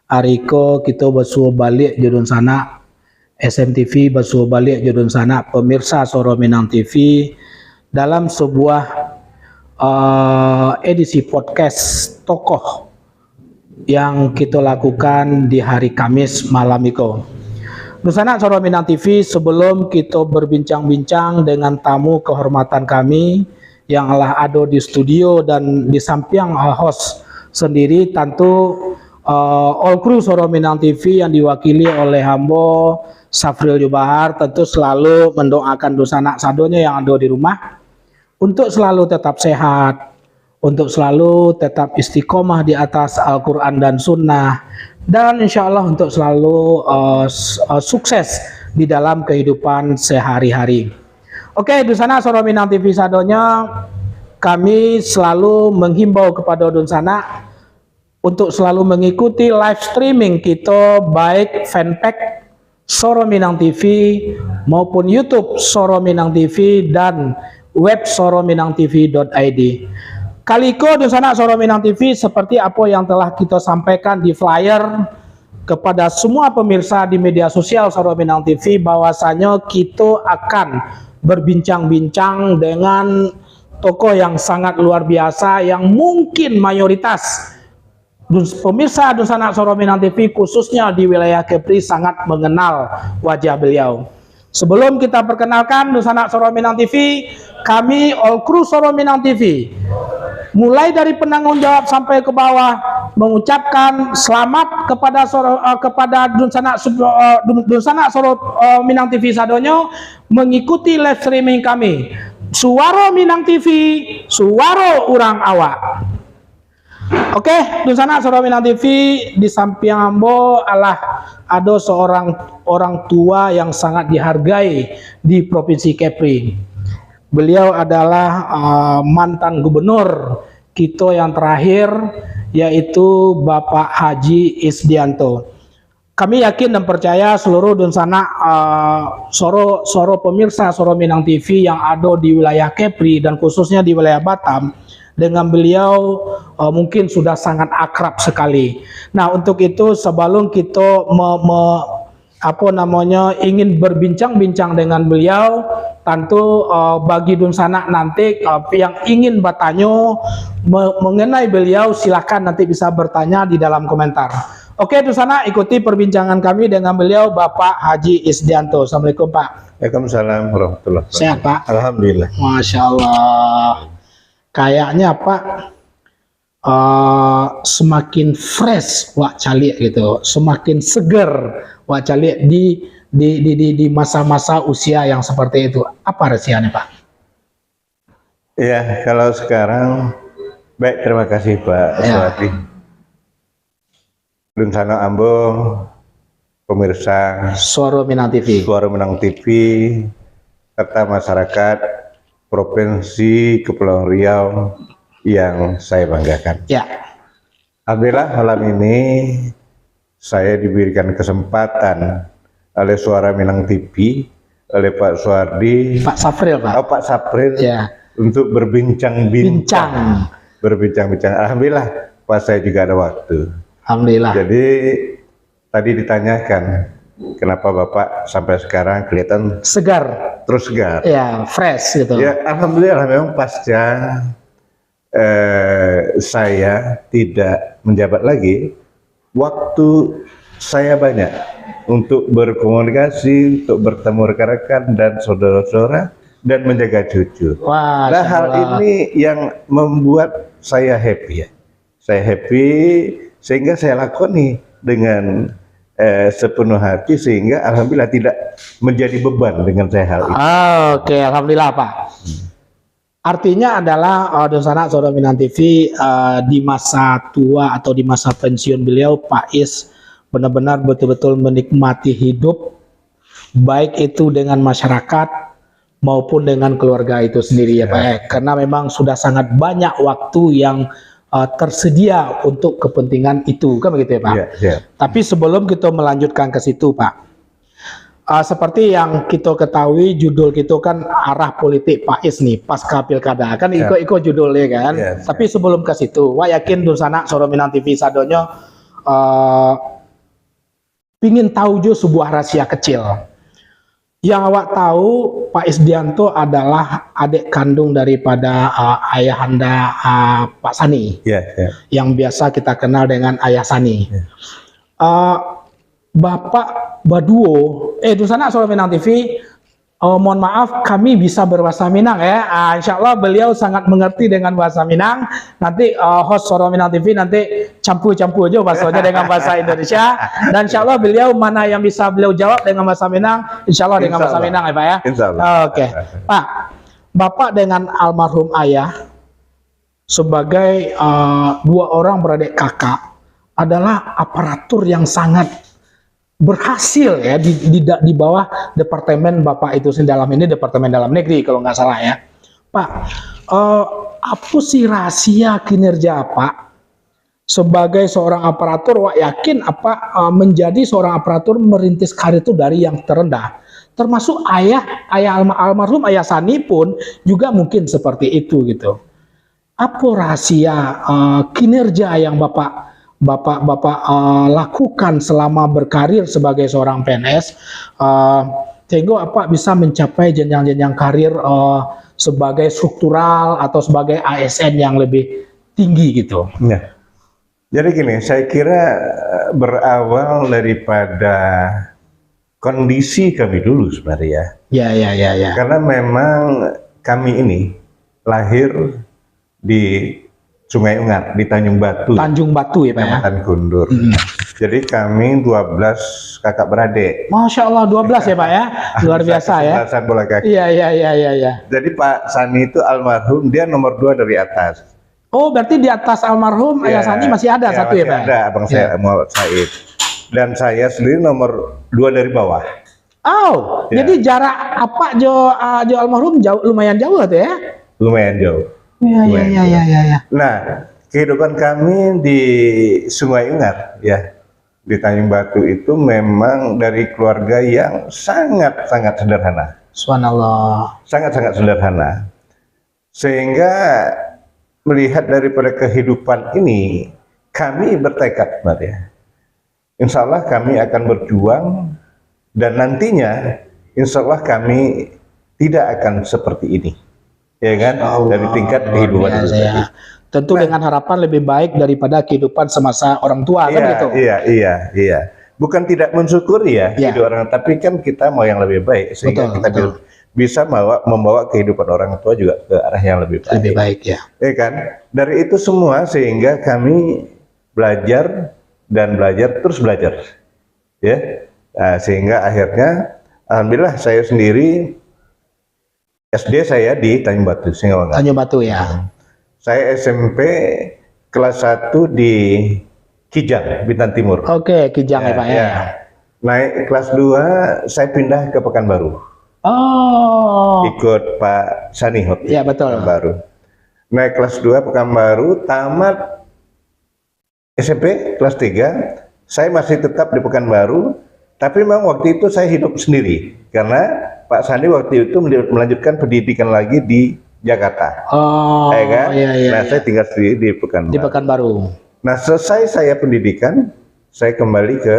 Ariko kita basuh balik judun sana, SMTV basuh balik judun sana, pemirsa Soro Minang TV dalam sebuah edisi podcast tokoh yang kita lakukan di hari Kamis malam itu. Nusana Soro Minang TV, sebelum kita berbincang-bincang dengan tamu kehormatan kami yang telah ada di studio dan di samping host sendiri, tentu all crew Soro Minang TV yang diwakili oleh Hambo Safril Jubahar tentu selalu mendoakan Nusana sadonya yang ada di rumah untuk selalu tetap sehat, untuk selalu tetap istiqomah di atas Al-Quran dan Sunnah, dan insya Allah untuk selalu sukses di dalam kehidupan sehari-hari. Oke, di sana Soro Minang TV sadonya, kami selalu menghimbau kepada Dunsana untuk selalu mengikuti live streaming kita, baik fanpage Soro Minang TV maupun YouTube Soro Minang TV dan web sorominangtv.id. Kaliko Dunsana Soro Minang TV, seperti apa yang telah kita sampaikan di flyer kepada semua pemirsa di media sosial Soro Minang TV, bahwasanya kita akan berbincang-bincang dengan tokoh yang sangat luar biasa yang mungkin mayoritas pemirsa Dunsana Soro Minang TV khususnya di wilayah Kepri sangat mengenal wajah beliau. Sebelum kita perkenalkan Dunsana Soro Minang TV, kami all crew Soro Minang TV mulai dari penanggung jawab sampai ke bawah mengucapkan selamat kepada Dunsana Soro Minang TV sadonyo mengikuti live streaming kami Suara Minang TV, Suara Urang Awak. Oke, Dunsana Soro Minang TV, di samping Ambo ada seorang orang tua yang sangat dihargai di Provinsi Kepri. Beliau adalah mantan gubernur kita yang terakhir, yaitu Bapak Haji Isdianto. Kami yakin dan percaya seluruh Dunsana Soro pemirsa Soro Minang TV yang ada di wilayah Kepri dan khususnya di wilayah Batam, dengan beliau mungkin sudah sangat akrab sekali. Nah, untuk itu sebelum kita ingin berbincang-bincang dengan beliau, tentu bagi Dunsana nanti yang ingin bertanya mengenai beliau, silahkan nanti bisa bertanya di dalam komentar. Oke Dunsana, ikuti perbincangan kami dengan beliau, Bapak Haji Isdianto. Assalamualaikum Pak. Waalaikumsalam warahmatullahi wabarakatuh. Sehat Pak? Alhamdulillah. Masya Allah. Kayaknya Pak semakin fresh wak calik gitu, semakin seger wak calik di masa-masa usia yang seperti itu. Apa rahasianya Pak? Ya, kalau sekarang baik, terima kasih Pak Aswati. Dunsana Ambo, pemirsa Soro Minang TV, Suara Minang TV, serta masyarakat Provinsi Kepulauan Riau yang saya banggakan. Ya. Alhamdulillah malam ini saya diberikan kesempatan oleh Suara Minang TV, oleh Pak Suardi, Pak Safril Pak. Pak Safril, ya, untuk berbincang-bincang. Alhamdulillah Pak, saya juga ada waktu. Alhamdulillah. Jadi tadi ditanyakan kenapa Bapak sampai sekarang kelihatan segar, terus segar. Ya, fresh gitu. Ya, alhamdulillah memang pasca saya tidak menjabat lagi, waktu saya banyak untuk berkomunikasi, untuk bertemu rekan-rekan dan saudara-saudara dan menjaga cucu. Wah, nah, hal ini yang membuat saya happy ya. Saya happy sehingga saya lakoni dengan sepenuh hati, sehingga alhamdulillah tidak menjadi beban dengan saya hal itu. Oke, alhamdulillah Pak. Artinya adalah Dunsana Soro Minang TV di masa tua atau di masa pensiun beliau, Pak Is benar-benar betul-betul menikmati hidup, baik itu dengan masyarakat maupun dengan keluarga itu sendiri ya Pak. Karena memang sudah sangat banyak waktu yang tersedia untuk kepentingan itu, kan begitu ya Pak? Tapi sebelum kita melanjutkan ke situ Pak, seperti yang kita ketahui judul kita kan arah politik Pak Is nih pasca pilkada, kan ikut judulnya kan. Tapi sebelum ke situ, wah yakin Dunsana Soro Minang TV sadonyo pingin tahu jo sebuah rahasia kecil. Yang awak tahu Pak Isdianto adalah adik kandung daripada ayahanda Pak Sani, yang biasa kita kenal dengan Ayah Sani. Bapak Baduo, di sana Suara Minang TV, mohon maaf kami bisa berbahasa Minang ya. Insya Allah beliau sangat mengerti dengan bahasa Minang. Nanti host Suara Minang TV nanti campur-campur aja bahasanya dengan bahasa Indonesia. Dan insya Allah beliau mana yang bisa beliau jawab dengan bahasa Minang, insya Allah dengan bahasa Minang ya Pak ya. Oke. Pak, Bapak dengan almarhum ayah sebagai dua orang beradik kakak adalah aparatur yang sangat berhasil ya di bawah departemen Bapak itu sendiri, dalam ini Departemen Dalam Negeri kalau nggak salah ya. Pak, apa sih rahasia kinerja Pak sebagai seorang aparatur? Wak yakin menjadi seorang aparatur merintis karir itu dari yang terendah, termasuk almarhum Ayah Sani pun juga mungkin seperti itu gitu. Apa rahasia kinerja yang Bapak lakukan selama berkarir sebagai seorang PNS sehingga bisa mencapai jenjang-jenjang karir sebagai struktural atau sebagai ASN yang lebih tinggi gitu? Ya. Jadi gini, saya kira berawal daripada kondisi kami dulu sebenarnya ya. Ya. Karena memang kami ini lahir di Sungai Ungar, di Tanjung Batu. Tanjung Batu ya Pak ya? Kecamatan Gundur. Jadi kami 12 kakak beradik. Masya Allah 12 ya Pak ya? Luar biasa ya? Bola kaki. Iya. Jadi Pak Sani itu almarhum, dia nomor 2 dari atas. Oh berarti di atas almarhum Ayah Sani masih ada satu ya Pak? Ada, abang saya Muhammad Said. Dan saya sendiri nomor 2 dari bawah. Oh, jadi jarak jo almarhum lumayan jauh tuh ya? Lumayan jauh. Iya. Nah, kehidupan kami di Sungai Ungar ya, di Tanjung Batu itu memang dari keluarga yang sangat sederhana. Subhanallah. Sangat sederhana. Sehingga melihat daripada kehidupan ini, kami bertekad sebenarnya. Insya Allah kami akan berjuang dan nantinya insya Allah kami tidak akan seperti ini. Ya kan, dari tingkat kehidupan itu tadi. Tentu dengan harapan lebih baik daripada kehidupan semasa orang tua kan gitu. Iya. Bukan tidak mensyukuri ya hidup orang, tapi kan kita mau yang lebih baik sehingga kita bisa membawa kehidupan orang tua juga ke arah yang lebih baik. Lebih baik ya. Ya kan, dari itu semua sehingga kami belajar terus belajar. Ya, sehingga akhirnya alhamdulillah saya sendiri SD saya di Tanjung Batu, Singawang. Tanjung Batu ya. Saya SMP kelas 1 di Kijang, Bintan Timur. Oke, Kijang ya Pak ya. Naik kelas 2 saya pindah ke Pekanbaru. Oh. Ikut Pak Sani Hot. Iya betul. Pekanbaru. Naik kelas 2 Pekanbaru, tamat SMP kelas 3, saya masih tetap di Pekanbaru, tapi memang waktu itu saya hidup sendiri karena Pak Sandi waktu itu melanjutkan pendidikan lagi di Jakarta. Oh, ya kan? Iya. Nah, saya tinggal sendiri di Pekanbaru. Di Pekanbaru. Nah, selesai saya pendidikan, saya kembali ke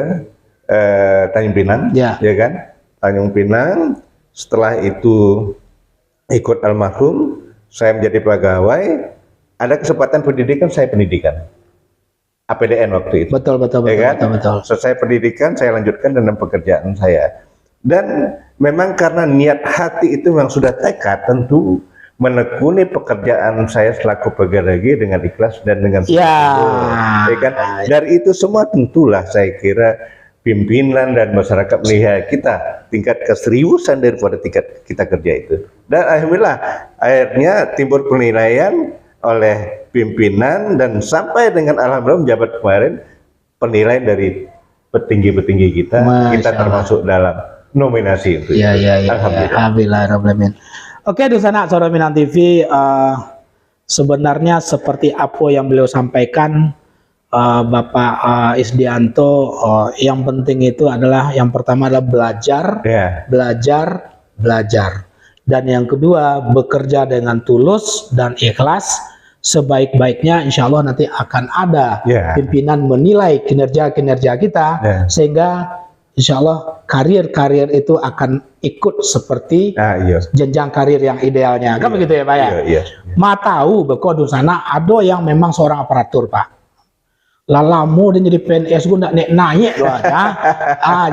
Tanjung Pinang, ya kan? Tanjung Pinang. Setelah itu ikut almarhum, saya menjadi pegawai. Ada kesempatan pendidikan, saya pendidikan. APDN waktu itu. Betul. Selesai pendidikan, saya lanjutkan dengan pekerjaan saya. Dan memang karena niat hati itu memang sudah tekad, tentu menekuni pekerjaan saya selaku pegawai negeri dengan ikhlas dan dengan ya kan. Dari itu semua tentulah saya kira pimpinan dan masyarakat melihat kita tingkat keseriusan daripada tingkat kita kerja itu. Dan alhamdulillah akhirnya timbul penilaian oleh pimpinan dan sampai dengan alhamdulillah menjabat kemarin penilaian dari petinggi-petinggi kita, kita termasuk dalam nominasi itu. Alhamdulillah. Oke, di sana Suara Minang TV, sebenarnya seperti apa yang beliau sampaikan Bapak Isdianto, yang penting itu adalah yang pertama adalah belajar, dan yang kedua bekerja dengan tulus dan ikhlas. Sebaik-baiknya insya Allah nanti akan ada pimpinan menilai kinerja kita sehingga insya Allah karir itu akan ikut seperti iya. jenjang karir yang idealnya. Kan begitu ya Pak ya? Iya. Ma tahu beko di sana ada yang memang seorang aparatur Pak. Lalamu dia jadi PNS gue nggak naik doa ya.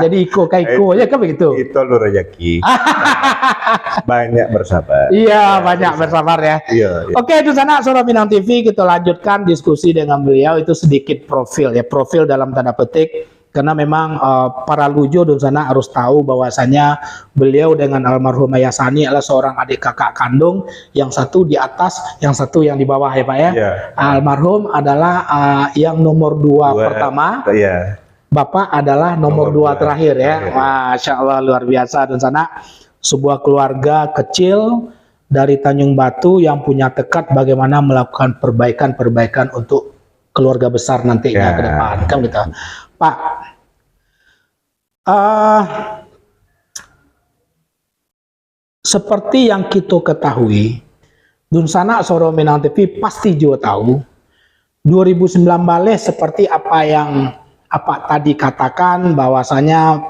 Jadi iko ya kan begitu. Itu lu rezeki. Banyak bersabar. Iya, banyak bersabar ya. Iya. Oke, itu sana Suara Minang TV kita lanjutkan diskusi dengan beliau. Itu sedikit profil dalam tanda petik. Karena memang para lujo di sana harus tahu bahwasanya beliau dengan almarhum Ayah Sani adalah seorang adik kakak kandung, yang satu di atas, yang satu yang di bawah ya Pak ya. Yeah. Almarhum adalah yang nomor 2 pertama. Yeah. Bapak adalah nomor 2 terakhir ya. Masya Allah luar biasa di sana. Sebuah keluarga kecil dari Tanjung Batu yang punya tekad bagaimana melakukan perbaikan untuk keluarga besar nantinya ke depan kan gitu. Pak, seperti yang kita ketahui, Dunsana Soro Minang TV pasti juga tahu 2019 seperti apa tadi katakan bahwasanya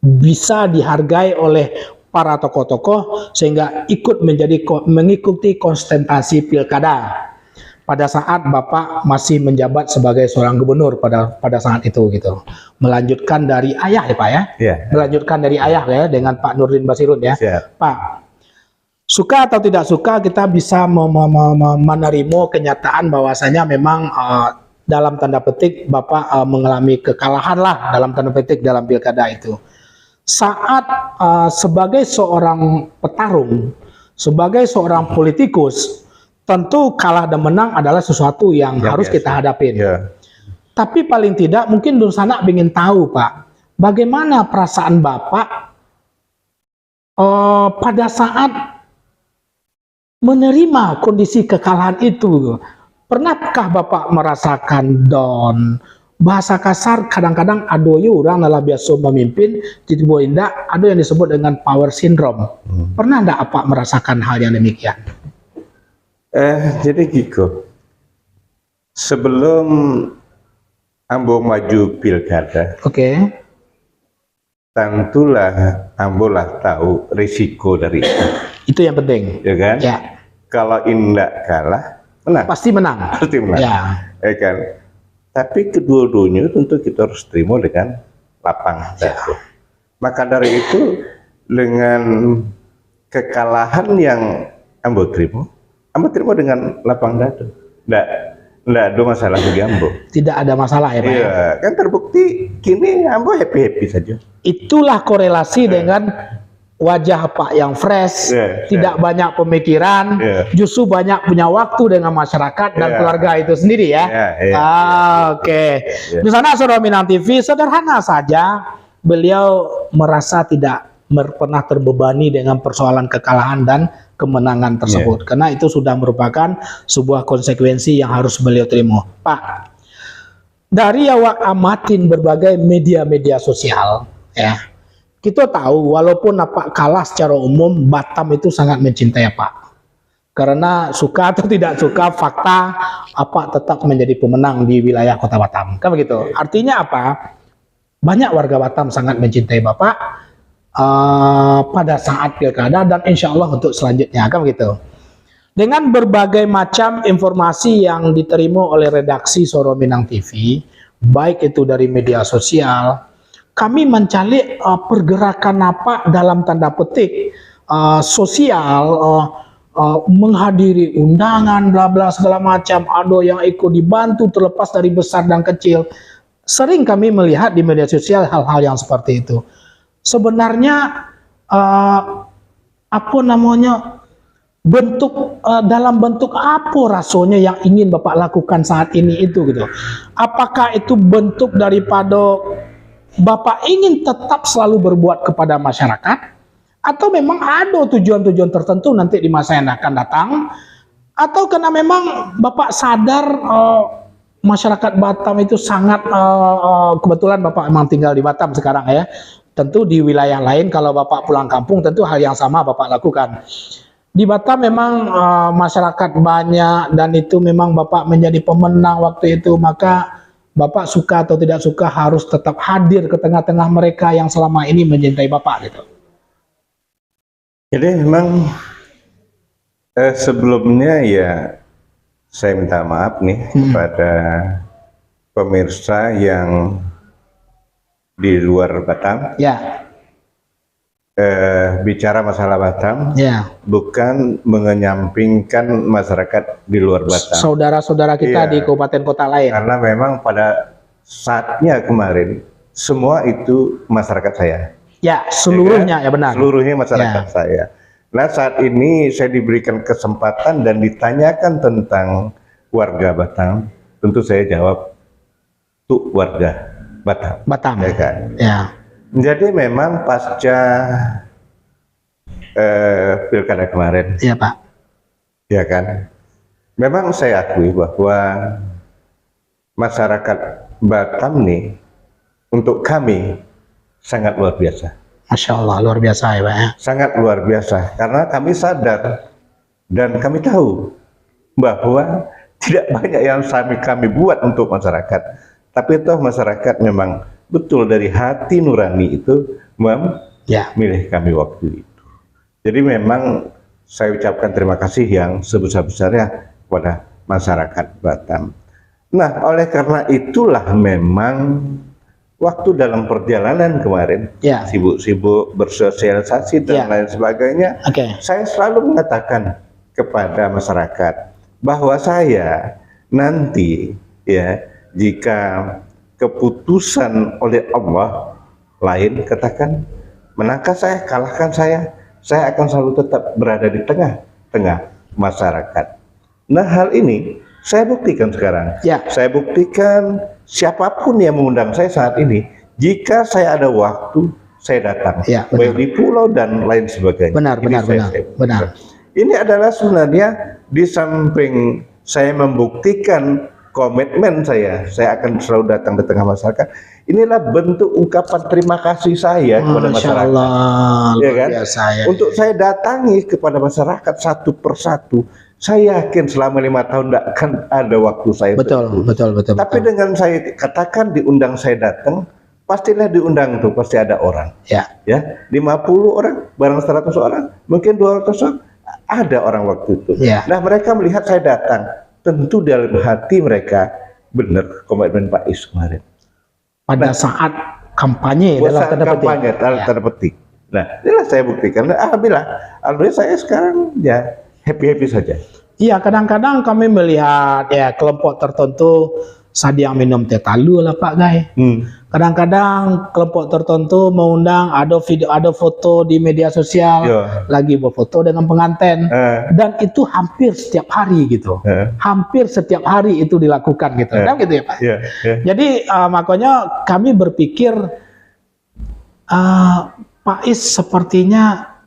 bisa dihargai oleh para tokoh-tokoh sehingga mengikuti konsentrasi pilkada pada saat Bapak masih menjabat sebagai seorang gubernur pada saat itu gitu. Melanjutkan dari ayah ya Pak ya? Yeah. Melanjutkan dari ayah ya dengan Pak Nurdin Basirun ya. Yeah. Pak, suka atau tidak suka kita bisa menerima kenyataan bahwasanya memang dalam tanda petik Bapak mengalami kekalahan lah dalam tanda petik dalam pilkada itu. Saat sebagai seorang petarung, sebagai seorang politikus, tentu kalah dan menang adalah sesuatu yang harus kita hadapin. Yeah. Tapi paling tidak mungkin Dunsana ingin tahu Pak, bagaimana perasaan Bapak pada saat menerima kondisi kekalahan itu. Pernahkah Bapak merasakan down? Bahasa kasar kadang-kadang ada orang adalah biasa memimpin, tiba-tiba indah, ada yang disebut dengan power syndrome. Pernah enggak Bapak merasakan hal yang demikian? Jadi gitu, sebelum Ambo maju pilkada, tentulah Ambo lah tahu risiko dari itu. Itu yang penting, ya kan? Ya. Kalau indak kalah, menang. Pasti menang. Pasti menang. Ya kan? Tapi kedua-duanya tentu kita harus terima dengan lapang dada. Maka dari itu, dengan kekalahan yang Ambo terima dengan lapang dada. Nggak ada masalah bagi Ambo. Tidak ada masalah ya Pak? Iya, kan terbukti kini Ambo happy-happy saja. Itulah korelasi dengan wajah Pak yang fresh, tidak banyak pemikiran, justru banyak punya waktu dengan masyarakat dan keluarga itu sendiri ya. Oke. Di sana Saudara Minang TV sederhana saja, beliau merasa tidak pernah terbebani dengan persoalan kekalahan dan kemenangan tersebut, karena itu sudah merupakan sebuah konsekuensi yang harus beliau terima. Pak, dari awak amatin berbagai media sosial, ya, kita tahu walaupun Pak kalah secara umum, Batam itu sangat mencintai Pak, karena suka atau tidak suka, fakta tetap menjadi pemenang di wilayah Kota Batam, kan begitu. Artinya apa? Banyak warga Batam sangat mencintai Bapak pada saat pilkada dan insya Allah untuk selanjutnya, kan begitu. Dengan berbagai macam informasi yang diterima oleh redaksi Soro Minang TV, baik itu dari media sosial, kami mencari pergerakan apa dalam tanda petik sosial, menghadiri undangan, bla bla segala macam, ada yang ikut dibantu terlepas dari besar dan kecil. Sering kami melihat di media sosial hal-hal yang seperti itu. Sebenarnya dalam bentuk apa rasanya yang ingin Bapak lakukan saat ini itu gitu. Apakah itu bentuk daripada Bapak ingin tetap selalu berbuat kepada masyarakat, atau memang ada tujuan-tujuan tertentu nanti di masa yang akan datang, atau karena memang Bapak sadar masyarakat Batam itu sangat kebetulan Bapak memang tinggal di Batam sekarang ya. Tentu di wilayah lain kalau Bapak pulang kampung tentu hal yang sama Bapak lakukan. Di Batam memang masyarakat banyak dan itu memang Bapak menjadi pemenang waktu itu, maka Bapak suka atau tidak suka harus tetap hadir ke tengah-tengah mereka yang selama ini mencintai Bapak gitu. Jadi memang sebelumnya ya saya minta maaf nih kepada pemirsa yang di luar Batam. Ya. Bicara masalah Batam, Ya. bukan mengenyampingkan masyarakat di luar Batam. Saudara-saudara kita di kabupaten kota lain. Karena memang pada saatnya kemarin semua itu masyarakat saya. Ya, seluruhnya ya benar. Seluruhnya masyarakat saya. Nah, saat ini saya diberikan kesempatan dan ditanyakan tentang warga Batam, tentu saya jawab tuh warga Batam. Batam. Ya kan? Ya. Jadi memang pasca pilkada kemarin, Iya Pak. ya kan, memang saya akui bahwa masyarakat Batam nih untuk kami sangat luar biasa. Masya Allah, luar biasa ya Pak ya. Sangat luar biasa, karena kami sadar dan kami tahu bahwa tidak banyak yang kami buat untuk masyarakat, tapi toh masyarakat memang betul dari hati nurani itu memilih kami waktu itu. Jadi memang saya ucapkan terima kasih yang sebesar-besarnya kepada masyarakat Batam. Nah, oleh karena itulah memang waktu dalam perjalanan kemarin sibuk-sibuk bersosialisasi dan lain sebagainya, saya selalu mengatakan kepada masyarakat bahwa saya nanti ya jika keputusan oleh Allah lain, katakan menangkah saya, kalahkan saya akan selalu tetap berada di tengah-tengah masyarakat. Nah, hal ini saya buktikan sekarang. Saya buktikan siapapun yang mengundang saya saat ini, jika saya ada waktu, saya datang, baik di pulau dan lain sebagainya. Benar. Ini adalah sebenarnya di samping saya membuktikan komitmen saya akan selalu datang di tengah masyarakat. Inilah bentuk ungkapan terima kasih saya kepada masyarakat. Allah, ya kan? Untuk saya datangi kepada masyarakat satu persatu. Saya yakin selama 5 tahun tidak akan ada waktu saya. Betul. Tapi dengan saya katakan diundang saya datang, pastilah diundang tuh pasti ada orang. Ya, 50 orang, barang 100 orang, mungkin 200 orang, ada orang waktu itu. Nah, mereka melihat saya datang. Tentu dalam hati mereka benar komitmen Pak Is kemarin. Pada saat kampanye, tanda petik. Nah, inilah saya buktikan. Alhamdulillah saya sekarang ya happy saja. Iya, kadang-kadang kami melihat ya kelompok tertentu sedang minum teh talu lah Pak Gai. Kadang-kadang kelompok tertentu mengundang ada foto di media sosial lagi berfoto dengan pengantin dan itu hampir setiap hari gitu. Hampir setiap hari itu dilakukan gitu. Kan gitu ya Pak. Jadi makanya kami berpikir Pak Is sepertinya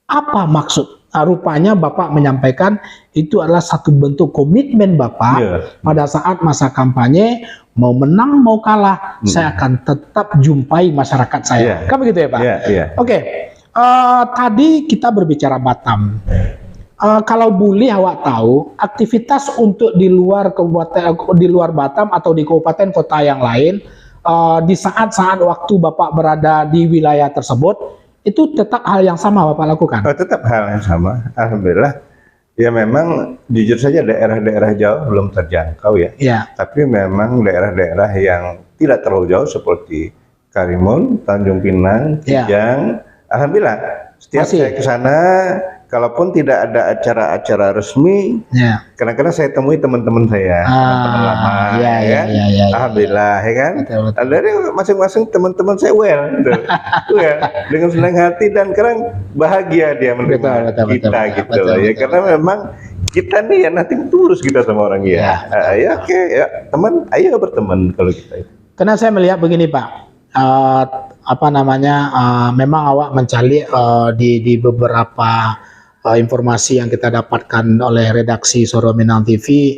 apa maksud? Rupanya Bapak menyampaikan itu adalah satu bentuk komitmen Bapak pada saat masa kampanye, mau menang mau kalah, saya akan tetap jumpai masyarakat saya. Kan begitu ya Pak? Oke. Tadi kita berbicara Batam. Kalau boleh awak tahu, aktivitas untuk di luar Batam atau di kabupaten kota yang lain, di saat-saat waktu Bapak berada di wilayah tersebut, itu tetap hal yang sama Bapak lakukan? Tetap hal yang sama, alhamdulillah. Ya memang jujur saja daerah-daerah jauh belum terjangkau ya. Tapi memang daerah-daerah yang tidak terlalu jauh seperti Karimun, Tanjung Pinang, Kijang, alhamdulillah setiap saya ke sana, kalaupun tidak ada acara-acara resmi, kadang-kadang saya temui teman-teman saya, teman lama, alhamdulillah, ya kan? Dari masing-masing teman-teman saya dengan senang hati dan kadang bahagia dia menerima kita gitu loh, ya karena memang kita nih ya nanti tulus kita sama orang teman, ayo berteman kalau kita itu. Karena saya melihat begini Pak, memang awak mencari di beberapa informasi yang kita dapatkan oleh redaksi Suara Minang TV,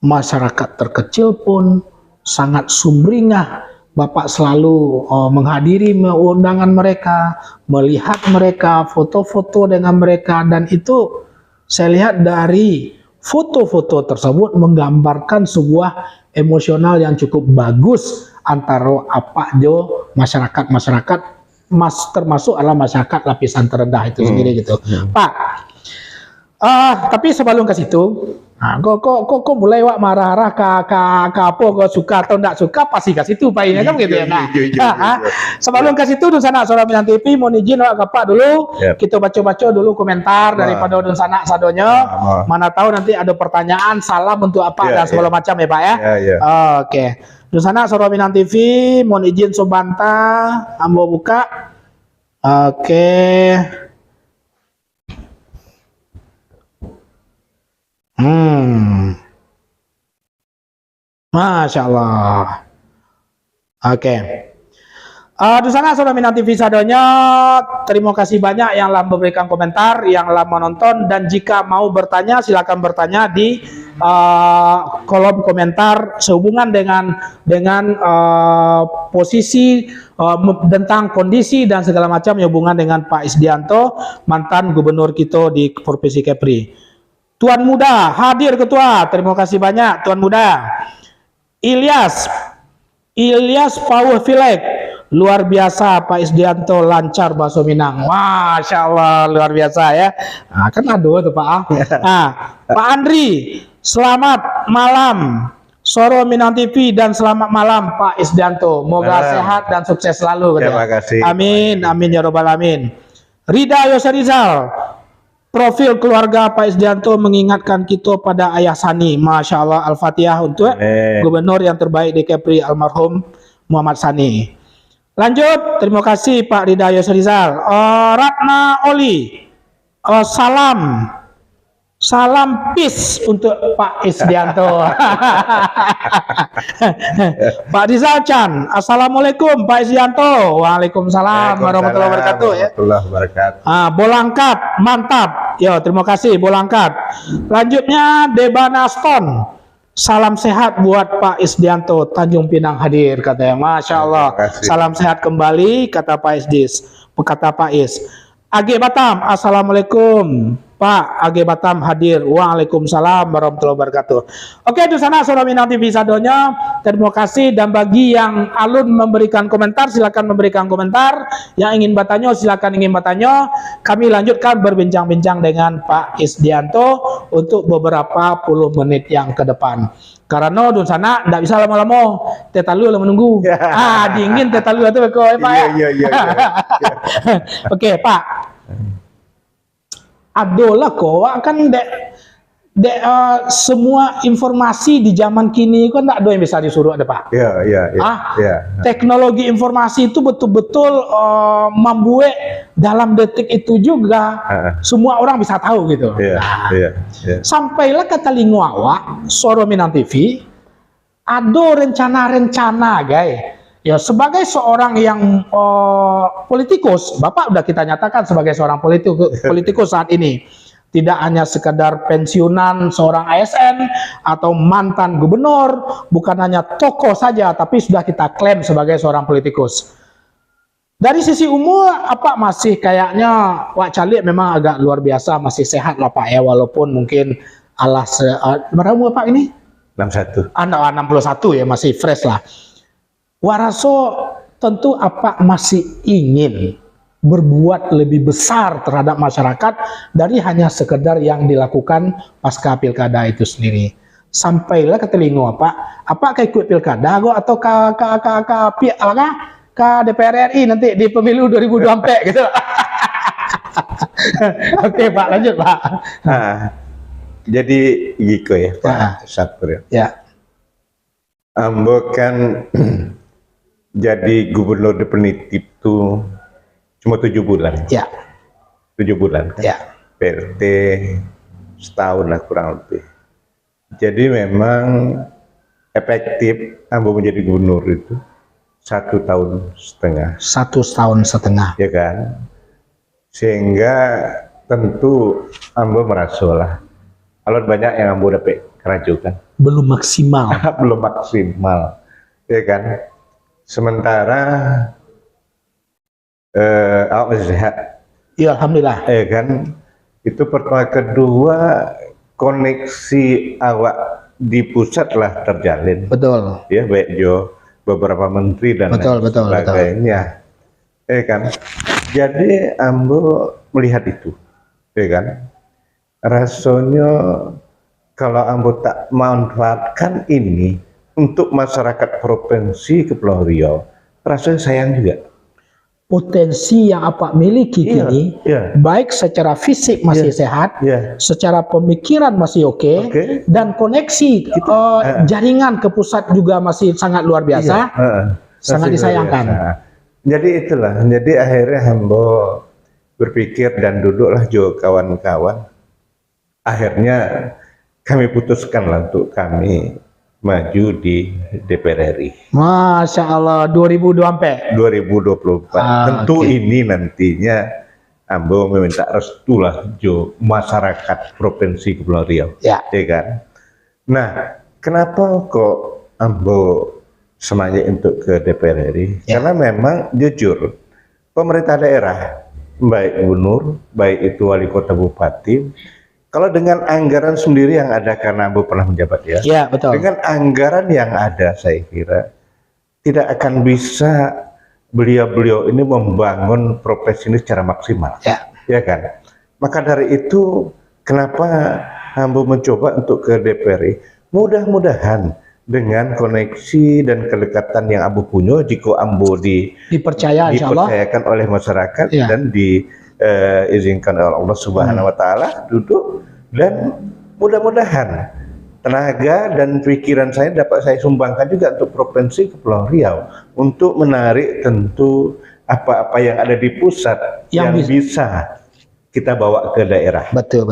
masyarakat terkecil pun sangat sumringah. Bapak selalu menghadiri undangan mereka, melihat mereka, foto-foto dengan mereka, dan itu saya lihat dari foto-foto tersebut menggambarkan sebuah emosional yang cukup bagus antara apa jo masyarakat termasuk adalah masyarakat lapisan terendah itu sendiri gitu. Pak, tapi sebelum ke situ, kok mulai wak marah-marah ke apa, kok suka atau enggak suka pasti ke situ Pak ini kan gitu ya. Nah, sebelum ke situ Dunsana Suara Minang TV mohon izin wak ke Pak dulu, kita baca-baca dulu komentar daripada Dunsana sadonya. Mana tahu nanti ada pertanyaan, salam untuk apa dan segala macam ya Pak ya. Oke. Dunsana Suara Minang TV mohon izin sobanta ambo buka. Oke. Masya Allah. Oke. Dunsana Suara Minang TV sadonya, terima kasih banyak yang telah memberikan komentar, yang telah menonton, dan jika mau bertanya silakan bertanya di kolom komentar sehubungan dengan posisi tentang kondisi dan segala macam hubungan dengan Pak Isdianto, mantan gubernur kita di Provinsi Kepri. Tuan Muda hadir ketua, terima kasih banyak Tuan Muda. Ilyas Power Filek, luar biasa Pak Isdianto lancar bahasa Minang. Masya Allah luar biasa ya. Kan ada tuh Pak. Pak Andri, selamat malam Suara Minang TV dan selamat malam Pak Isdianto. Moga sehat dan sukses selalu. Terima kasih. Amin, amin ya robbal alamin. Rida Yosarizal, profil keluarga Pak Isdianto mengingatkan kita pada Ayah Sani. Masya Allah, Al-Fatihah untuk gubernur yang terbaik di Kepri almarhum Muhammad Sani. Lanjut, terima kasih Pak Rida Yosarizal. Ratna Oli, salam peace untuk Pak Isdianto. Pak Rizal Chan, assalamualaikum Pak Isdianto. Waalaikumsalam warahmatullahi wabarakatuh. Bolangkat, mantap. Yo, terima kasih Bolangkat. Lanjutnya Debana Stone, salam sehat buat Pak Isdianto, Tanjung Pinang hadir katanya. Masya Allah. Salam sehat kembali kata Pak Isdis, kata Pak Is. Age Batam, assalamualaikum Pak. Age Batam hadir. Waalaikumsalam warahmatullahi wabarakatuh. Oke, Dunsana Suara Minang TV sadonya, terima kasih. Dan bagi yang alun memberikan komentar, silakan memberikan komentar. Yang ingin bertanya, silakan ingin bertanya. Kami lanjutkan berbincang-bincang dengan Pak Isdianto untuk beberapa puluh menit yang ke depan. Karena Dunsana tidak bisa lama-lama, tetalu lah menunggu. Dingin tetalu itu Pak ya. Oke Pak, adalah kok kan semua informasi di zaman kini kan tidak ada yang bisa disuruh ada Pak. Teknologi informasi itu betul-betul membuat dalam detik itu juga semua orang bisa tahu gitu. Sampailah ke telinga awak Suara Minang TV ada rencana-rencana guys. Ya, sebagai seorang yang politikus, Bapak udah kita nyatakan sebagai seorang politikus saat ini. Tidak hanya sekedar pensiunan seorang ASN atau mantan gubernur, bukan hanya tokoh saja, tapi sudah kita klaim sebagai seorang politikus. Dari sisi umur, apa masih kayaknya Wak Calik memang agak luar biasa, masih sehat lah Pak ya, walaupun mungkin berapa umur Pak ini? 61. 61 ya, masih fresh lah. Waraso tentu apa masih ingin berbuat lebih besar terhadap masyarakat dari hanya sekedar yang dilakukan pasca pilkada itu sendiri. Sampailah ke telinga apa ke ikut pilkada atau ke DPR RI nanti di pemilu 2024 gitu. Oke Pak, lanjut Pak. Jadi gitu ya Pak Sakur ya. Ambo kan jadi gubernur definitif itu cuma 7 bulan. 7 bulan kan. PRT setahun lah kurang lebih. Jadi memang efektif Ambo menjadi gubernur itu 1 tahun setengah. 1 tahun setengah. Ya kan. Sehingga tentu Ambo merasa lah. Kalau banyak yang Ambo dapat kerajukan. Belum maksimal. Belum maksimal. Ya kan. Sementara awak masih sehat. Iya, alhamdulillah. Kan itu pertama, kedua koneksi awak di pusat lah terjalin. Betul. Ya, baik beberapa menteri dan sebagainya. Kan? Jadi ambo melihat itu, kan? Rasanya kalau ambo tak manfaatkan ini untuk masyarakat provinsi Kepulauan Riau, rasanya sayang juga. Potensi yang apa miliki kini, baik secara fisik masih sehat, secara pemikiran masih oke, dan koneksi jaringan ke pusat juga masih sangat luar biasa, sangat disayangkan. Jadi itulah, jadi akhirnya hamba berpikir dan duduklah jo kawan-kawan. Akhirnya kami putuskan lah untuk kami maju di DPR RI. Masya Allah, 2024. Tentu ini nantinya ambo meminta restu lah jo masyarakat Provinsi Kepulauan Riau, ya kan? Nah, kenapa kok ambo semangat untuk ke DPR RI? Karena memang jujur pemerintah daerah, baik gubernur, baik itu wali kota bupati, kalau dengan anggaran sendiri yang ada, karena Ambo pernah menjabat ya, betul. Dengan anggaran yang ada, saya kira tidak akan bisa beliau-beliau ini membangun profesi ini secara maksimal, ya kan? Maka dari itu, kenapa Ambo mencoba untuk ke DPR? Mudah-mudahan dengan koneksi dan kedekatan yang Ambo punya, jika Ambo dipercayakan oleh masyarakat dan diizinkan oleh Allah Subhanahu Wa Taala duduk, dan mudah-mudahan tenaga dan pikiran saya dapat saya sumbangkan juga untuk Provinsi Kepulauan Riau untuk menarik tentu apa-apa yang ada di pusat yang bisa kita bawa ke daerah. Betul.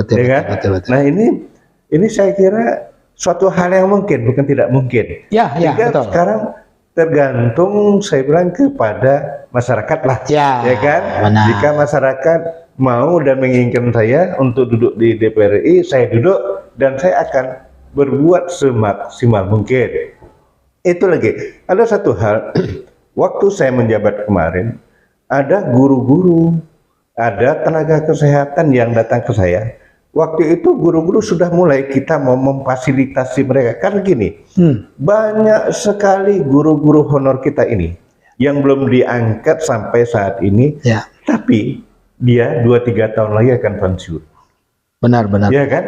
Nah ini saya kira suatu hal yang mungkin, bukan tidak mungkin. Betul. Sekarang tergantung, saya bilang, kepada masyarakat lah, ya kan? Benar. Jika masyarakat mau dan menginginkan saya untuk duduk di DPR RI, saya duduk dan saya akan berbuat semaksimal mungkin. Itu lagi, ada satu hal, waktu saya menjabat kemarin, ada guru-guru, ada tenaga kesehatan yang datang ke saya. Waktu itu guru-guru sudah mulai kita mau memfasilitasi mereka. Karena gini, banyak sekali guru-guru honor kita ini yang belum diangkat sampai saat ini, tapi dia 2-3 tahun lagi akan pensiun. Benar. Ya kan?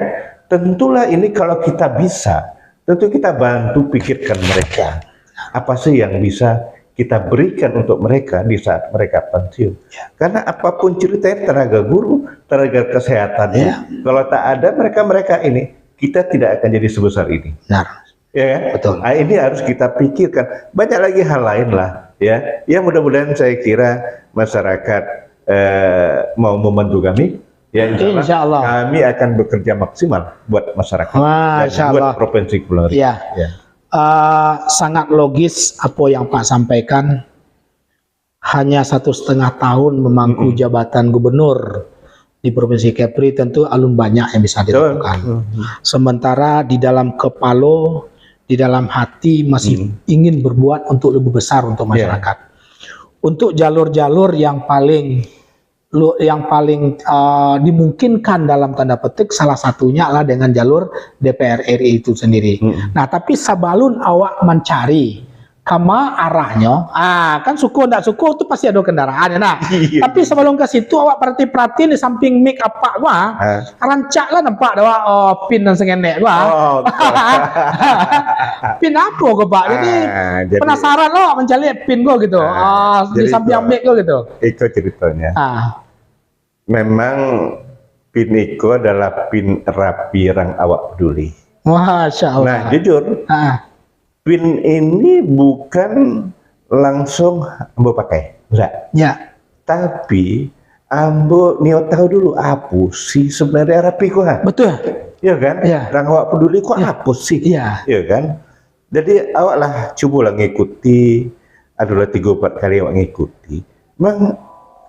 Tentulah ini kalau kita bisa, tentu kita bantu pikirkan mereka. Apa sih yang bisa kita berikan untuk mereka di saat mereka pensiun? Karena apapun ceritanya tenaga guru, tenaga kesehatannya, kalau tak ada mereka ini, kita tidak akan jadi sebesar ini. Benar. Ya kan? Betul. Nah, ini harus kita pikirkan. Banyak lagi hal lain lah, ya. Ya mudah-mudahan saya kira masyarakat mau membantu kami. Ya, insya Allah kami akan bekerja maksimal buat masyarakat dan buat Provinsi Kepulauan Riau. Sangat logis apa yang Pak sampaikan. Hanya 1,5 tahun memangku jabatan gubernur di Provinsi Kepri, tentu alun banyak yang bisa dilakukan. Sementara di dalam kepala, di dalam hati masih ingin berbuat untuk lebih besar untuk masyarakat. Untuk jalur-jalur yang paling dimungkinkan dalam tanda petik, salah satunya adalah dengan jalur DPR RI itu sendiri. Nah, tapi sabalun awak mencari kama arahnya, kan suku ndak suku itu pasti ada kendaraan ya. Nah, tapi sebelum ke situ awak perhatiin di samping mic apa gua, rancak lah nampak ada pin dan sengenek gua. Pin apa gua, Pak? Jadi penasaran loh mencari pin gua gitu. Di samping mic gua gitu. Itu ceritanya. Memang pin itu adalah pin rapi yang awak peduli. Masya Allah. Nah, jujur, pin ini bukan langsung ambo pakai, enggak. Tapi ambo tahu dulu apa sih sebenarnya rapi kok. Betul. Iya kan? Orang awak peduli kok apa sih? Iya kan? Jadi awak lah coba ngikuti, adalah 3-4 kali awak ngikuti. Memang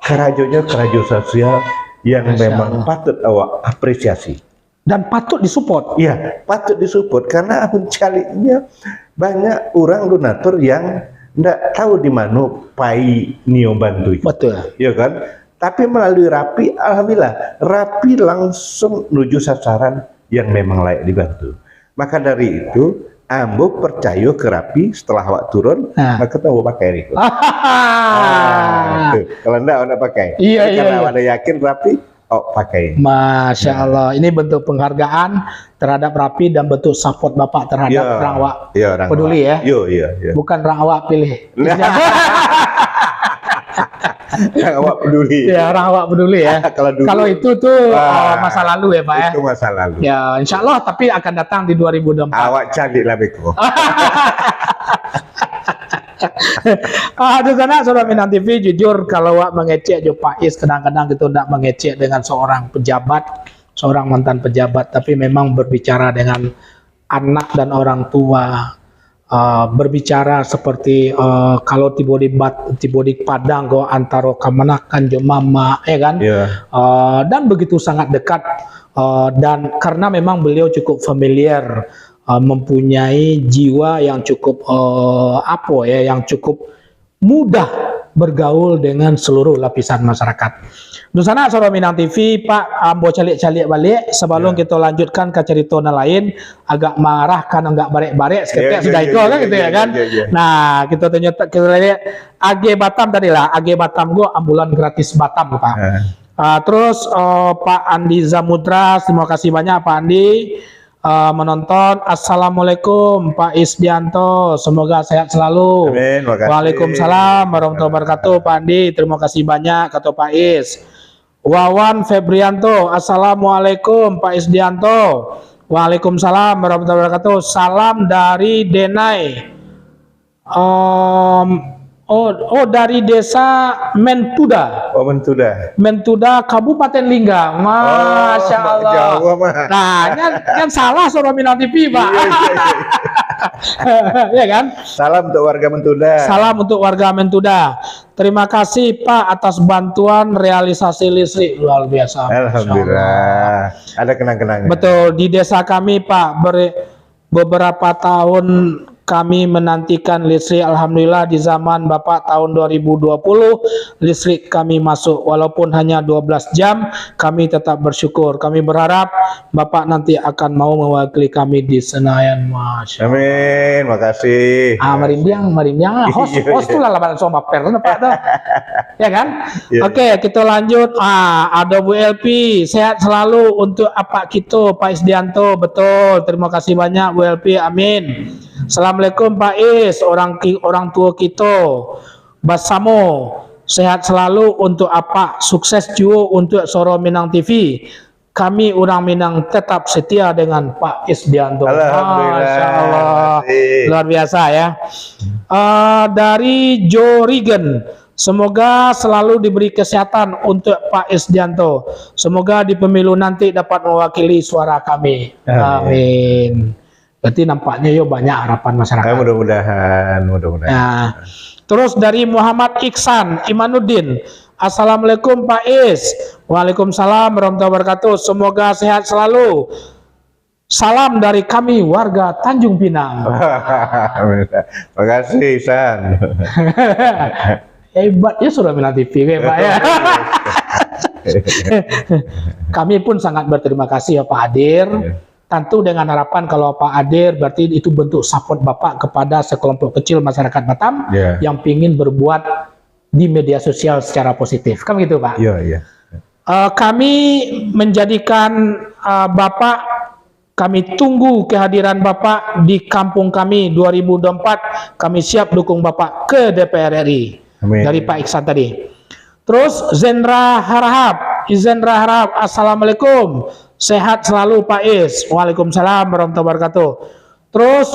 kerajonya kerajo sosial yang memang patut awak apresiasi dan patut disupport. Iya, patut disupport karena mencarinya banyak orang donatur yang tidak tahu di mana pai nio bantu. Betul. Ya kan? Tapi melalui Rapi, alhamdulillah Rapi langsung menuju sasaran yang memang layak dibantu. Maka dari itu, ambo percaya ke Rapi setelah awak turun, maka tahu pakai ini. Kalau enggak, awak pakai. Iya, Karena iya. awak ada yakin Rapi, pakai. Masya Allah, ini bentuk penghargaan terhadap Rapi dan bentuk support Bapak terhadap orang awak peduli ya. Iya. Bukan orang awak pilih. Yang awak peduli. Ya, orang awak peduli ya. Kalau itu tuh masa lalu ya Pak ya. Itu masa lalu. Ya, insya Allah, tapi akan datang di 2024. Awak cantik lah Beko. Aduh, karena Saudara Minang TV jujur kalau awak mengecek Jo Pais, kadang-kadang kita tidak mengecek dengan seorang pejabat, seorang mantan pejabat, tapi memang berbicara dengan anak dan orang tua, berbicara seperti kalau tiba di Padang go antara kamanakan Jo mama ya kan, dan begitu sangat dekat, dan karena memang beliau cukup familiar, mempunyai jiwa yang cukup yang cukup mudah bergaul dengan seluruh lapisan masyarakat. Di sana Saudara Minang TV, Pak, ambo calik-calik balik sebelum kita lanjutkan ke cerita lain, agak marah kan enggak barek-barek seketika sudah itu kan gitu ya kan. Nah, kita lihat AG Batam tadi lah, AG Batam gua ambulan gratis Batam Pak. Terus Pak Andi Zamudra, terima kasih banyak Pak Andi menonton. Assalamualaikum Pak Isdianto, semoga sehat selalu. Amin, Waalaikumsalam warahmatullahi wabarakatuh Pak Andi, terima kasih banyak kata Pak Is. Wawan Febrianto, Assalamualaikum Pak Isdianto. Waalaikumsalam warahmatullahi wabarakatuh. Salam dari Denai. Dari desa Mentuda. Mentuda, Kabupaten Lingga. Masya Allah. Jawa, nah, kan salah Saudara Minang TV, Pak. Ya kan? Salam untuk warga Mentuda. Salam untuk warga Mentuda. Terima kasih Pak atas bantuan realisasi listrik, luar biasa. Alhamdulillah. Ada kenang-kenangan. Betul, di desa kami Pak beberapa tahun kami menantikan listrik. Alhamdulillah di zaman Bapak tahun 2020 listrik kami masuk, walaupun hanya 12 jam, kami tetap bersyukur. Kami berharap Bapak nanti akan mau mewakili kami di Senayan. Masya Allah. Amin, makasih. Marimbiang host tuh lah laban sama per Pak tuh. Ya kan? Oke, kita lanjut. Ada Bu LP, sehat selalu untuk apa kita Pak Isdianto. Betul, terima kasih banyak Bu LP. Amin. Assalamualaikum Pak Is, orang tua kita Basamo, sehat selalu untuk apa, sukses juga untuk Saudara Minang TV. Kami orang Minang tetap setia dengan Pak Isdianto. Alhamdulillah. Masya Allah, luar biasa ya. Dari Joe Regan, semoga selalu diberi kesehatan untuk Pak Isdianto. Semoga di pemilu nanti dapat mewakili suara kami. Amin. Berarti nampaknya banyak harapan masyarakat. Mudah-mudahan. Nah, terus dari Muhammad Iksan Imanuddin, Assalamualaikum Pak Is. Waalaikumsalam warahmatullahi wabarakatuh. Semoga sehat selalu. Salam dari kami warga Tanjung Pinang. Terima kasih San. Hebat ya Saudara Minang TV Pak ya. Kami pun sangat berterima kasih ya Pak Adir. Tentu dengan harapan kalau Pak Adir berarti itu bentuk support Bapak kepada sekelompok kecil masyarakat Batam yang ingin berbuat di media sosial secara positif. Kan gitu Pak? Iya. Kami menjadikan Bapak, kami tunggu kehadiran Bapak di kampung kami 2024. Kami siap dukung Bapak ke DPR RI. Amin. Dari Pak Iksan tadi. Terus Zendra Harahap, Assalamualaikum. Sehat selalu Pak Is. Waalaikumsalam warahmatullahi wabarakatuh. Terus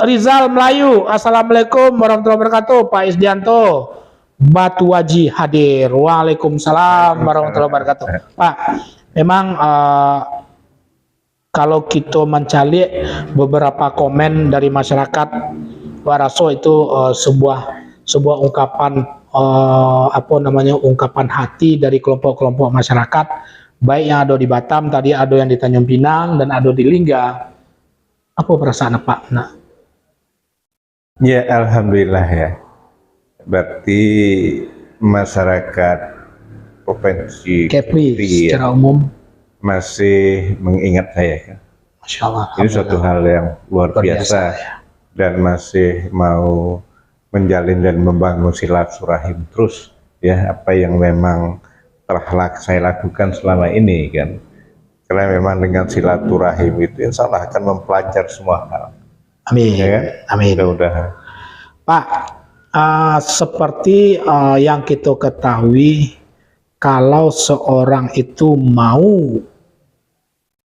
Rizal Melayu, Assalamualaikum warahmatullahi wabarakatuh. Pak Isdianto Batu Waji hadir. Waalaikumsalam warahmatullahi wabarakatuh. Pak, memang kalau kita mencari beberapa komen dari masyarakat, Waraso itu sebuah ungkapan ungkapan hati dari kelompok-kelompok masyarakat, baik yang ada di Batam, tadi ada yang di Tanjung Pinang, dan ada di Lingga. Apa perasaan Pak? Ya, alhamdulillah ya. Berarti masyarakat Provinsi Kepri secara umum masih mengingat saya kan. Masya Allah. Ini suatu hal yang luar biasa, ya. dan masih mau menjalin dan membangun silaturahim terus ya, apa yang memang telah saya lakukan selama ini kan. Karena memang dengan silaturahim itu insya Allah akan mempelajar semua hal. Amin. Ya kan? Amin. Mudah-mudahan. Pak, seperti yang kita ketahui, kalau seorang itu mau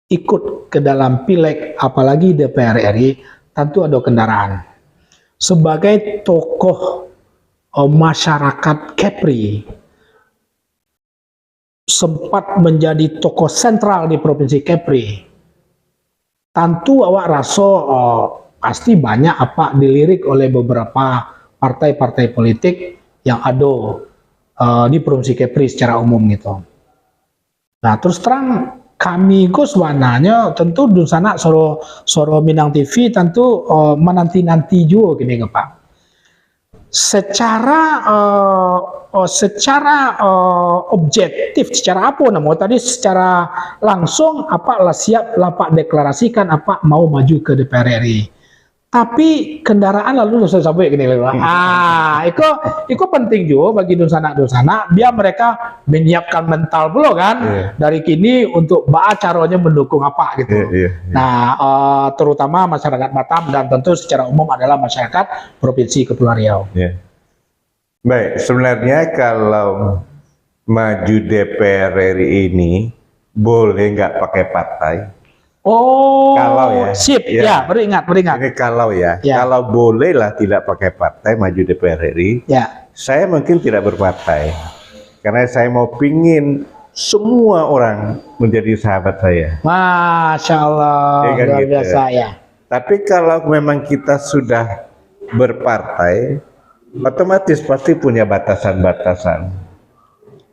ikut ke dalam pileg, apalagi DPR RI, tentu ada kendaraan. Sebagai tokoh masyarakat Kepri, sempat menjadi tokoh sentral di Provinsi Kepri, tentu awak rasa pasti banyak apa dilirik oleh beberapa partai-partai politik yang ada di Provinsi Kepri secara umum gitu. Nah, terus terang kami Gus warnanya tentu di sana Soro Minang TV tentu menanti-nanti juga gini Pak. Secara objektif, secara apa namanya tadi, secara langsung apa lah siap lapak deklarasikan apa mau maju ke DPR RI. Tapi kendaraan lalu sudah sampai gini loh. Itu penting juga bagi dosana biar mereka menyiapkan mental pula kan dari kini untuk caranya mendukung apa gitu. Nah, terutama masyarakat Batam dan tentu secara umum adalah masyarakat Provinsi Kepulauan Riau. Baik, sebenarnya kalau maju DPR RI ini boleh nggak pakai partai? Kalau ya, sip, ya, beringat. Ini kalau kalau bolehlah tidak pakai partai maju DPR RI, saya mungkin tidak berpartai, karena saya mau pingin semua orang menjadi sahabat saya. Masya Allah, kan luar gitu. biasa ya. Tapi kalau memang kita sudah berpartai, otomatis pasti punya batasan-batasan.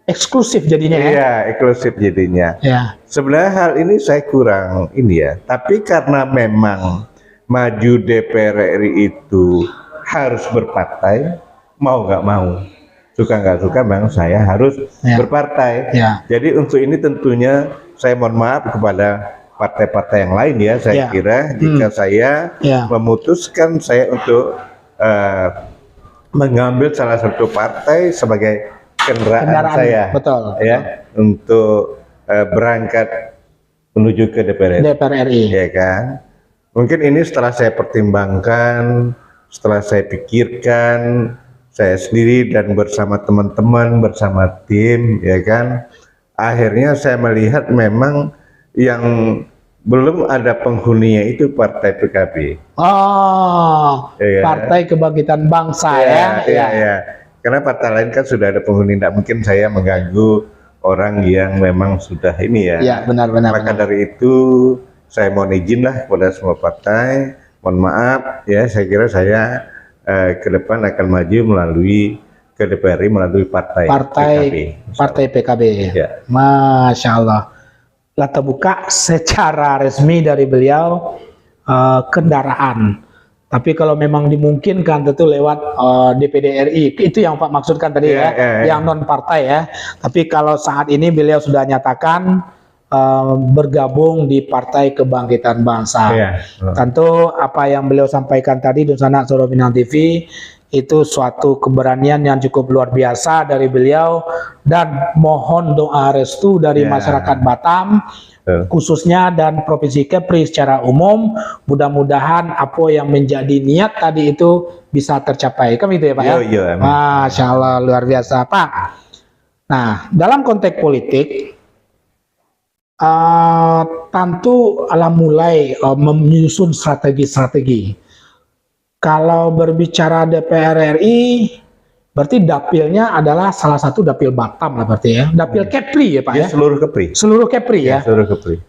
Eksklusif jadinya ya? Iya, eksklusif jadinya. Ya. Sebenarnya hal ini saya kurang ini ya, tapi karena memang maju DPR RI itu harus berpartai, mau nggak mau, suka nggak suka, memang saya harus berpartai. Jadi untuk ini tentunya saya mohon maaf kepada partai-partai yang lain ya, saya kira jika saya memutuskan saya untuk mengambil salah satu partai sebagai kendaraan saya, ya, untuk berangkat menuju ke DPR RI, ya kan. Mungkin ini setelah saya pertimbangkan, setelah saya pikirkan, saya sendiri dan bersama teman-teman, bersama tim, ya kan. Akhirnya saya melihat memang yang belum ada penghuninya itu Partai PKB. Partai Kebangkitan Bangsa ya. Karena partai lain kan sudah ada penghuni, tidak mungkin saya mengganggu orang yang memang sudah ini ya. Iya, benar. Maka dari itu saya mohon izin lah kepada semua partai, mohon maaf ya, saya kira saya ke depan akan maju melalui ke DPR melalui partai PKB. Partai PKB. Ya. Masya Allah. Lah terbuka secara resmi dari beliau kendaraan. Tapi kalau memang dimungkinkan tentu lewat DPD RI, itu yang Pak maksudkan tadi yang non partai ya. Tapi kalau saat ini beliau sudah nyatakan bergabung di Partai Kebangkitan Bangsa. Tentu apa yang beliau sampaikan tadi di sana Soro Minang TV itu suatu keberanian yang cukup luar biasa dari beliau, dan mohon doa restu dari masyarakat Batam khususnya dan Provinsi Kepri secara umum, mudah-mudahan apa yang menjadi niat tadi itu bisa tercapai. Kan itu ya Pak ya? Masya Allah, luar biasa Pak. Nah, dalam konteks politik tentu mulai menyusun strategi-strategi. Kalau berbicara DPR RI, berarti dapilnya adalah salah satu dapil Batam lah berarti ya. Dapil Kepri ya Pak ya? Seluruh Kepri. Seluruh Kepri ya? Seluruh Kepri.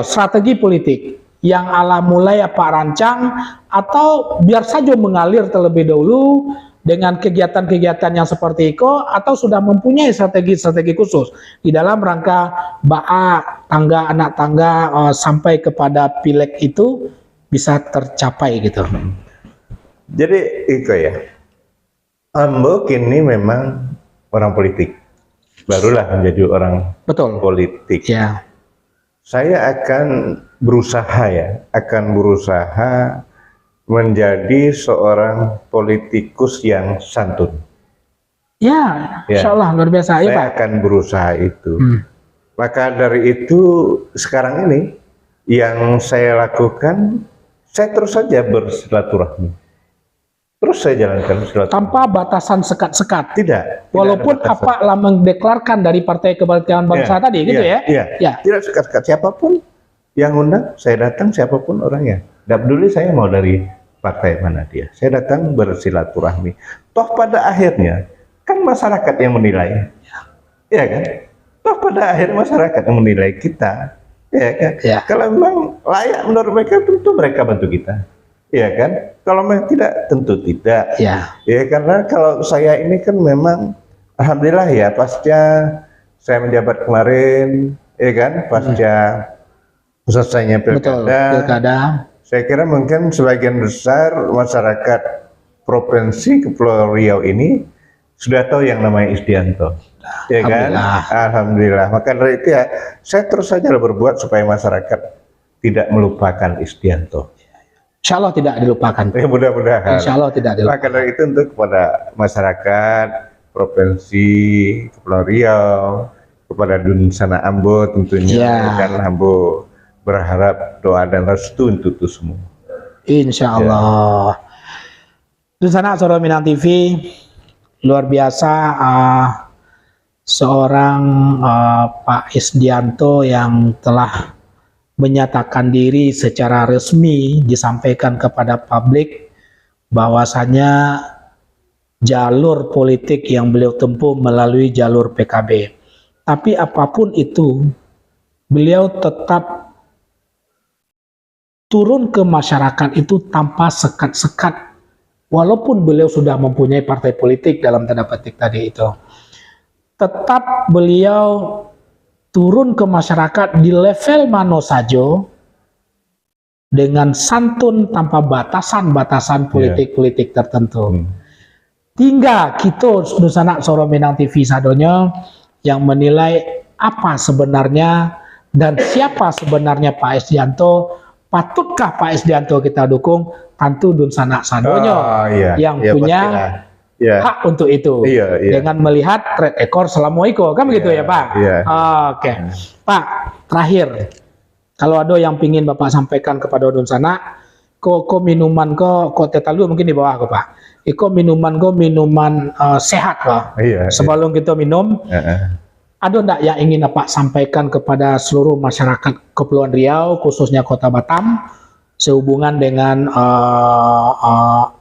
Strategi politik yang mulai Pak rancang atau biar saja mengalir terlebih dahulu dengan kegiatan-kegiatan yang seperti itu, atau sudah mempunyai strategi-strategi khusus di dalam rangka anak tangga sampai kepada pileg itu bisa tercapai gitu. Jadi itu ya, Ambo kini memang orang politik, barulah menjadi orang politik. Ya. Saya akan berusaha menjadi seorang politikus yang santun. Ya, Insya Allah luar biasa ya Saya Pak. akan berusaha itu. Maka dari itu sekarang ini yang saya lakukan, saya terus saja bersilaturahmi. Terus saya jalankan silaturahmi. Tanpa batasan sekat-sekat. Tidak. Walaupun apa lah mendeklarkan dari Partai Kebangkitan Bangsa tadi, gitu ya? Iya. Tidak sekat-sekat, siapapun yang undang, saya datang, siapapun orangnya. Tidak peduli saya mau dari partai mana dia. Saya datang bersilaturahmi. Toh pada akhirnya kan masyarakat yang menilai, ya kan? Toh pada akhirnya masyarakat yang menilai kita, ya kan? Ya. Kalau memang layak menurut mereka, tentu mereka bantu kita, ya kan? Kalau memang tidak, tentu tidak. Ya. Ya karena kalau saya ini kan memang, alhamdulillah ya, pasca saya menjabat kemarin, ya kan? Pasca selesainya pilkada. Saya kira mungkin sebagian besar masyarakat Provinsi Kepulauan Riau ini sudah tahu yang namanya Isdianto, ya kan? Alhamdulillah. Maka dari itu ya, saya terus saja berbuat supaya masyarakat tidak melupakan Isdianto. Insya Allah tidak dilupakan. Ya, mudah-mudahan. Insya Allah tidak dilupakan. Maka dari itu untuk kepada masyarakat Provinsi Kepulauan Riau, kepada Dunsana Ambo tentunya, kan Ambo berharap doa dan restu untuk itu semua. Insya Allah. Dunsana Soro Minang TV, luar biasa seorang Pak Isdianto yang telah menyatakan diri secara resmi, disampaikan kepada publik bahwasanya jalur politik yang beliau tempuh melalui jalur PKB. Tapi apapun itu, beliau tetap turun ke masyarakat itu tanpa sekat-sekat, walaupun beliau sudah mempunyai partai politik dalam tanda petik tadi itu. Tetap beliau turun ke masyarakat di level mana saja dengan santun tanpa batasan-batasan politik-politik tertentu. Tinggal kita Dunsana Soro Minang TV sadonya yang menilai apa sebenarnya dan siapa sebenarnya Pak Isdianto. Patutkah Pak Isdianto kita dukung? Tentu Dunsana sadonya yang punya hak untuk itu. Dengan melihat track record selama itu, kan begitu ya Pak? Oke. Pak, terakhir, kalau ada yang pingin Bapak sampaikan kepada Dunsana, kok minuman kok tetalu mungkin di bawah kok Pak. Iko minuman sehat kok. Sebelum kita minum, ada enggak yang ingin Bapak sampaikan kepada seluruh masyarakat Kepulauan Riau, khususnya Kota Batam, sehubungan dengan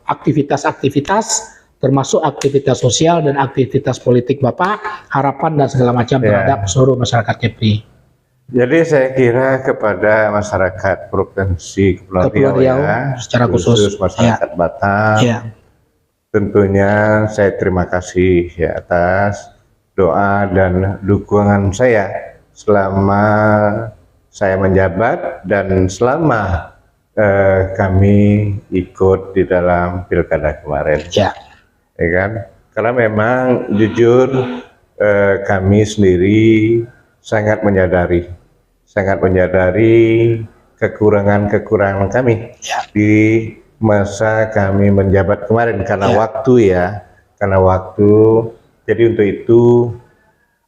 aktivitas-aktivitas, termasuk aktivitas sosial dan aktivitas politik Bapak, harapan dan segala macam terhadap seluruh masyarakat Kepri. Jadi saya kira kepada masyarakat Provinsi Kepulauan Riau secara khusus masyarakat Batam, tentunya saya terima kasih atas doa dan dukungan saya selama saya menjabat dan selama kami ikut di dalam pilkada kemarin. Ya kan? Karena memang jujur kami sendiri sangat menyadari kekurangan kami di masa kami menjabat kemarin karena waktu. Jadi untuk itu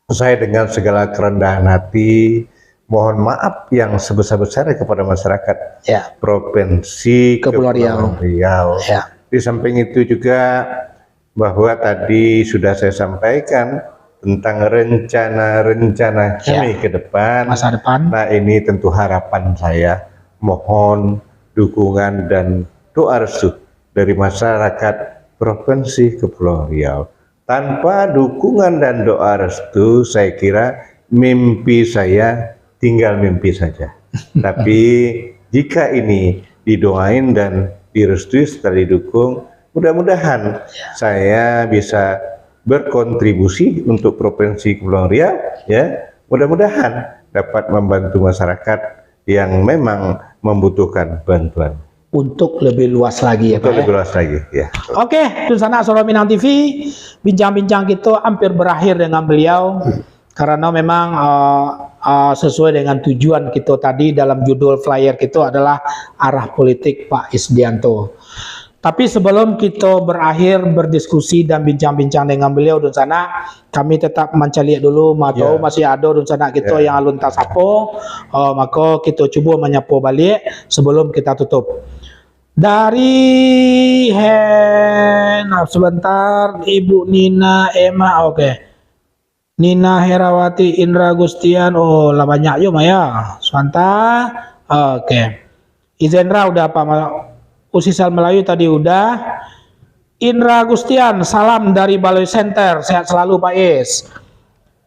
saya dengan segala kerendahan hati mohon maaf yang sebesar-besarnya kepada masyarakat Provinsi Kepulauan Riau. Di samping itu juga bahwa tadi sudah saya sampaikan tentang rencana-rencana kami ke depan, masa depan. Nah ini tentu harapan saya, mohon dukungan dan doa restu dari masyarakat Provinsi Kepulauan Riau. Tanpa dukungan dan doa restu, saya kira mimpi saya tinggal mimpi saja. Tapi jika ini didoain dan direstui setelah didukung, mudah-mudahan saya bisa berkontribusi untuk Provinsi Kepulauan Riau, mudah-mudahan dapat membantu masyarakat yang memang membutuhkan bantuan. Untuk lebih luas lagi lebih luas lagi Oke, Dunsana Soro Minang TV, bincang-bincang kita hampir berakhir dengan beliau karena memang sesuai dengan tujuan kita tadi dalam judul flyer kita adalah arah politik Pak Isdianto. Tapi sebelum kita berakhir berdiskusi dan bincang-bincang dengan beliau dan sana, kami tetap mencari dulu, tahu masih ada dan sana kita yang alun tak sapo, maka kita cuba menyapa balik sebelum kita tutup. Dari sebentar, Ibu Nina Emma, oke. Nina Herawati Indra Gustian, oh lah banyak yuk Maya, Swanta, oke. Izendra udah apa? Usisal Melayu tadi udah. Indra Gustian, salam dari Baloi Center, sehat selalu Pak Is.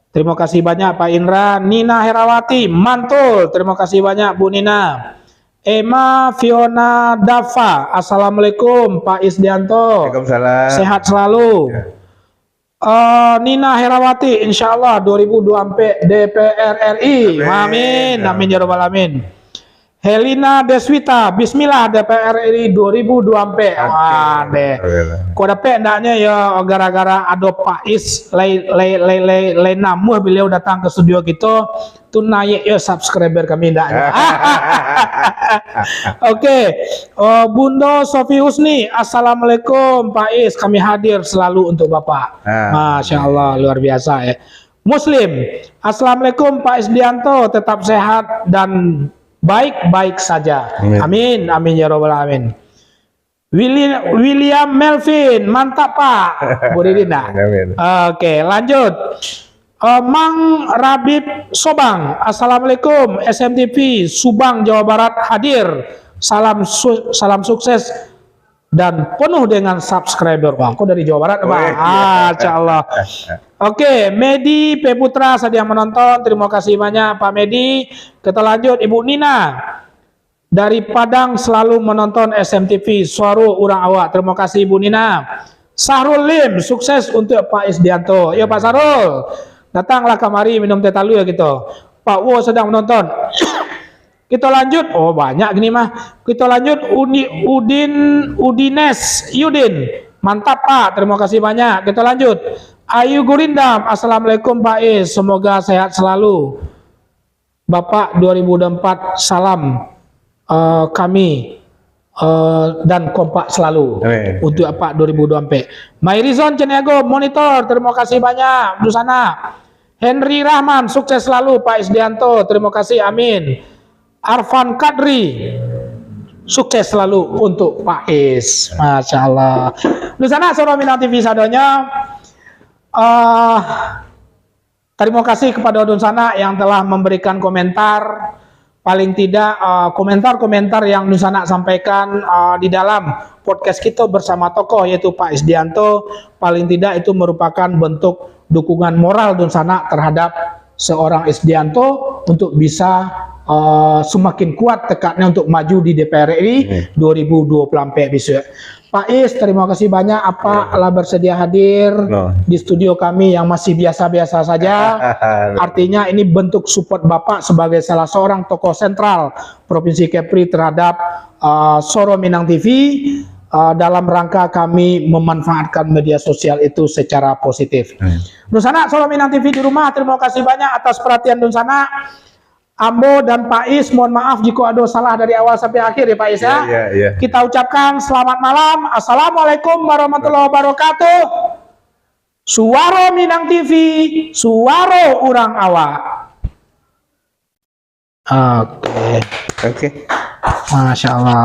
Terima kasih banyak Pak Indra. Nina Herawati, mantul, terima kasih banyak Bu Nina. Emma Fiona Dava, assalamualaikum Pak Isdianto. Waalaikumsalam. Sehat selalu. Nina Herawati, insyaallah 2024 DPR RI. Amin, amin ya rabbal alamin. Helena Deswita, bismillah DPR RI 2024. Wah, deh. Kok dapat ndaknya ya gara-gara ada Pak Is lay namuh beliau datang ke studio kita tuh naik ya subscriber kami ndaknya. Oke. Bunda Sofi Husni, assalamualaikum Pak Is, kami hadir selalu untuk Bapak. Masya Allah, luar biasa ya. Muslim, assalamualaikum Pak Isdianto, tetap sehat dan baik-baik saja. Amin, amin ya robbal alamin. William Melvin, mantap Pak. Budidina. Oke, lanjut. Mang Rabib Sobang, assalamualaikum SMTV Subang Jawa Barat hadir. Salam sukses dan penuh dengan subscriber Bang. Kok dari Jawa Barat Bang? Insyaallah. Oke, Medi P Putra sedang menonton. Terima kasih banyak Pak Medi. Kita lanjut Ibu Nina dari Padang selalu menonton SMTV Suara Urang Awak. Terima kasih Ibu Nina. Sahrul Lim, sukses untuk Pak Isdianto. Ya Pak Sahrul, datanglah kemari minum teh talu ya gitu. Pak Wo sedang menonton. Kita lanjut, oh banyak gini mah. Kita lanjut Yudin, mantap Pak, terima kasih banyak. Kita lanjut, Ayu Gurindam, assalamualaikum Pak Is, semoga sehat selalu. Bapak 2024, salam kami dan kompak selalu untuk Pak 2024. Mairizon Ceniago, monitor, terima kasih banyak. Di sana, Henry Rahman, sukses selalu Pak Isdianto, terima kasih, amin. Arfan Kadri, sukses selalu untuk Pak Is. Masya Allah. Di sana Suara Minang TV sadonya. Terima kasih kepada Odun Sana yang telah memberikan komentar. Paling tidak komentar-komentar yang Nusana sampaikan di dalam podcast kita bersama tokoh yaitu Pak Isdianto, paling tidak itu merupakan bentuk dukungan moral Nusana terhadap seorang Isdianto untuk bisa semakin kuat tekadnya untuk maju di DPR RI 2024 besok. Pak Is, terima kasih banyak apalah bersedia hadir di studio kami yang masih biasa-biasa saja. Artinya ini bentuk support Bapak sebagai salah seorang tokoh sentral Provinsi Kepri terhadap Suara Minang TV dalam rangka kami memanfaatkan media sosial itu secara positif. Nusana, Suara Minang TV di rumah, terima kasih banyak atas perhatian Nusana. Ambo dan Pak Is, mohon maaf jika ada salah dari awal sampai akhir ya Pak Is ya. Kita ucapkan selamat malam. Assalamualaikum warahmatullahi wabarakatuh. Suara Minang TV, Suara Urang Awak. Oke. Masya Allah.